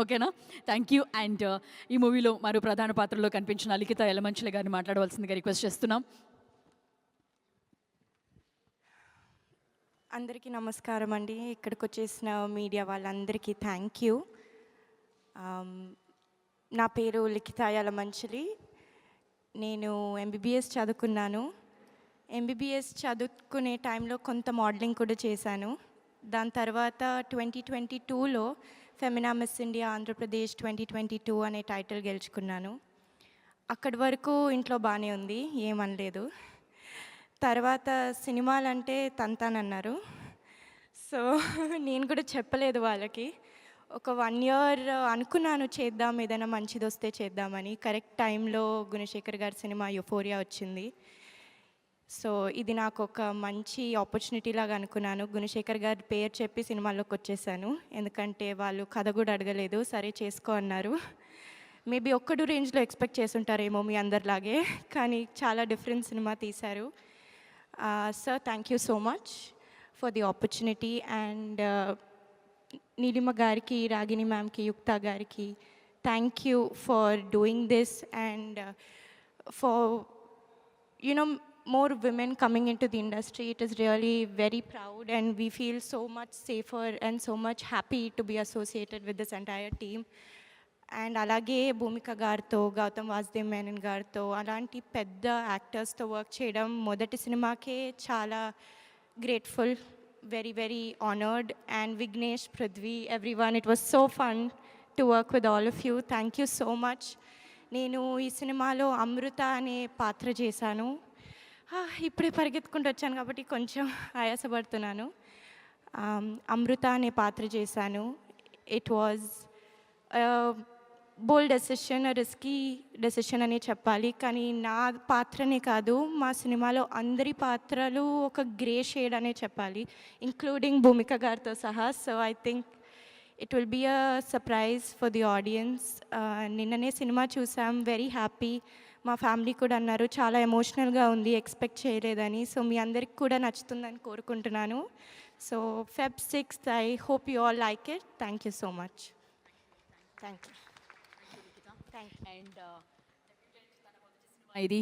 ఓకేనా? Thank you. And ఈ మూవీలో మరో ప్రధాన పాత్రలో కనిపించిన లిఖిత యలమంచిలి గారిని మాట్లాడవలసిందిగా రిక్వెస్ట్ చేస్తున్నాం. అందరికీ నమస్కారం అండి. ఇక్కడికొచ్చేసిన మీడియా వాళ్ళందరికీ థ్యాంక్ యూ. నా పేరు లిఖిత యలమంచిలి. నేను ఎంబీబీఎస్ చదువుకున్నాను. ఎంబీబీఎస్ చదువుకునే టైంలో కొంత మోడలింగ్ కూడా చేశాను. దాని తర్వాత 2022లో ఫెమినా మిస్ ఇండియా ఆంధ్రప్రదేశ్ 2022 అనే టైటిల్ గెలుచుకున్నాను. అక్కడి వరకు ఇంట్లో బాగానే ఉంది, ఏమనలేదు. తర్వాత సినిమాలంటే తంతానన్నారు. సో నేను కూడా చెప్పలేదు వాళ్ళకి. ఒక 1 ఇయర్ అనుకున్నాను చేద్దాం, ఏదైనా మంచిదొస్తే చేద్దామని. కరెక్ట్ టైంలో గుణశేఖర్ గారి సినిమా యుఫోరియా వచ్చింది. సో ఇది నాకు ఒక మంచి ఆపర్చునిటీ లాగా అనుకున్నాను. గుణశేఖర్ గారి పేరు చెప్పి సినిమాలోకి వచ్చేసాను. ఎందుకంటే వాళ్ళు కథ కూడా అడగలేదు, సరే చేసుకో అన్నారు. మేబీ ఒక్కడు రేంజ్లో ఎక్స్పెక్ట్ చేసుంటారేమో మీ అందరిలాగే, కానీ చాలా డిఫరెంట్ సినిమా తీశారు. Sir thank you so much for the opportunity. And Neelima గారికి, రాగిణి మ్యామ్కి, యుక్తా గారికి thank you for doing this and for more women coming into the industry. It is really very proud and we feel so much safer and so much happy to be associated with this entire team. And alage Bhumika gartho, Gautam Vasudev Menon gartho, alanti pedda actors to work cheyadam modati cinemake chaala grateful, very very honored. And Vignesh, Prithvi, everyone, it was so fun to work with all of you. Thank you so much. నేను ఈ సినిమాలో అమృత అనే పాత్ర చేశాను. ఇప్పుడే పరిగెత్తుకుంటూ వచ్చాను కాబట్టి కొంచెం ఆయాసపడుతున్నాను. అమృత అనే పాత్ర చేశాను. It was bold decision, risky decision అనే చెప్పాలి. కానీ నా పాత్రనే కాదు, మా సినిమాలో అందరి పాత్రలు ఒక గ్రే షేడ్ అనే చెప్పాలి, ఇంక్లూడింగ్ భూమిక గారితో సహా. So I think it will be a surprise for the audience. నిన్ననే సినిమా చూసాం, వెరీ హ్యాపీ. మా ఫ్యామిలీ కూడా అన్నారు చాలా ఎమోషనల్గా ఉంది, ఎక్స్పెక్ట్ చేయలేదని. సో మీ అందరికి కూడా నచ్చుతుందని కోరుకుంటున్నాను. So Feb 6th, I hope you all like it. Thank you so much. Thank you. And ఇది